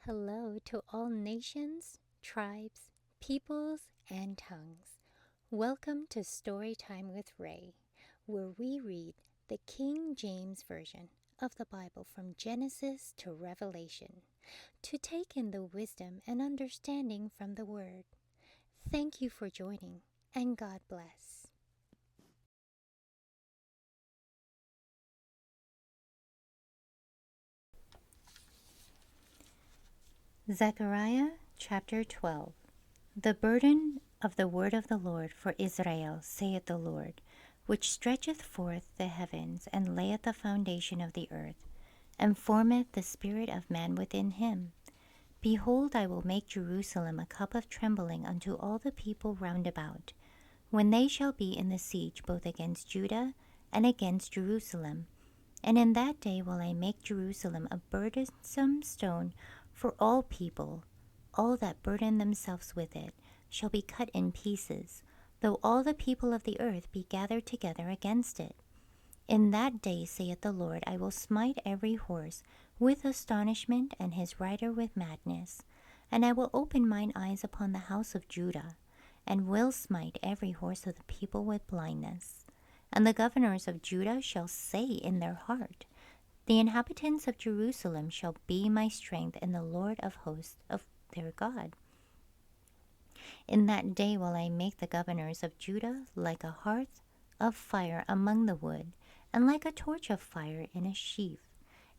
Hello to all nations, tribes, peoples, and tongues. Welcome to Storytime with Rae, where we read the King James Version of the Bible from Genesis to Revelation to take in the wisdom and understanding from the Word. Thank you for joining, and God bless. Zechariah chapter 12. The burden of the word of the Lord for Israel, saith the Lord, which stretcheth forth the heavens, and layeth the foundation of the earth, and formeth the spirit of man within him. Behold, I will make Jerusalem a cup of trembling unto all the people round about, when they shall be in the siege both against Judah and against Jerusalem. And in that day will I make Jerusalem a burdensome stone for all people. All that burden themselves with it shall be cut in pieces, though all the people of the earth be gathered together against it. In that day, saith the Lord, I will smite every horse with astonishment, and his rider with madness. And I will open mine eyes upon the house of Judah, and will smite every horse of the people with blindness. And the governors of Judah shall say in their heart, the inhabitants of Jerusalem shall be my strength in the Lord of hosts of their God. In that day will I make the governors of Judah like a hearth of fire among the wood, and like a torch of fire in a sheaf.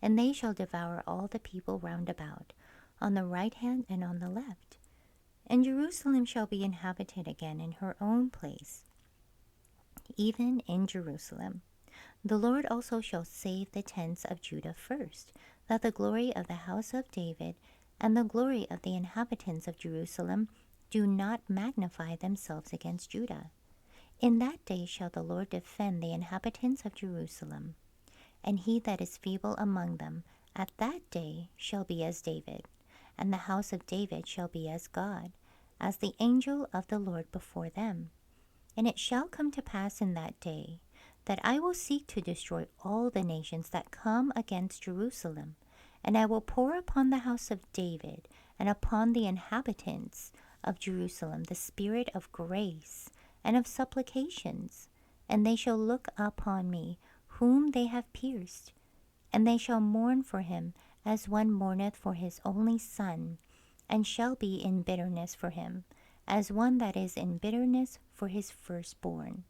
And they shall devour all the people round about, on the right hand and on the left. And Jerusalem shall be inhabited again in her own place, even in Jerusalem. The Lord also shall save the tents of Judah first, that the glory of the house of David and the glory of the inhabitants of Jerusalem do not magnify themselves against Judah. In that day shall the Lord defend the inhabitants of Jerusalem, and he that is feeble among them at that day shall be as David, and the house of David shall be as God, as the angel of the Lord before them. And it shall come to pass in that day that I will seek to destroy all the nations that come against Jerusalem, and I will pour upon the house of David and upon the inhabitants of Jerusalem the spirit of grace and of supplications, and they shall look upon me whom they have pierced, and they shall mourn for him as one mourneth for his only son, and shall be in bitterness for him, as one that is in bitterness for his firstborn.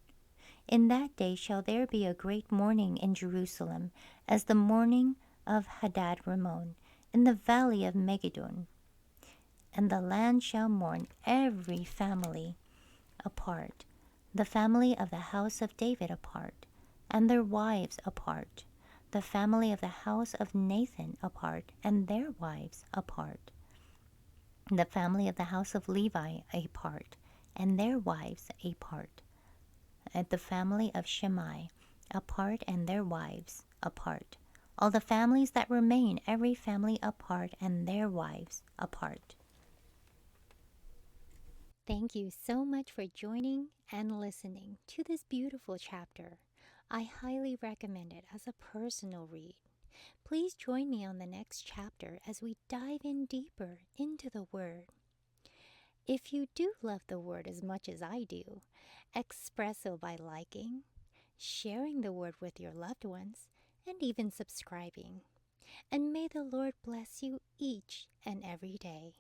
In that day shall there be a great mourning in Jerusalem, as the mourning of Hadad-rimmon in the valley of Megiddon. And the land shall mourn every family apart, the family of the house of David apart, and their wives apart, the family of the house of Nathan apart, and their wives apart, the family of the house of Levi apart, and their wives apart, and the family of Shimei apart, and their wives apart, all the families that remain, every family apart, and their wives apart. Thank you so much for joining and listening to this beautiful chapter. I highly recommend it as a personal read. Please join me on the next chapter as we dive in deeper into the Word. If you do love the Word as much as I do, express so by liking, sharing the Word with your loved ones, and even subscribing. And may the Lord bless you each and every day.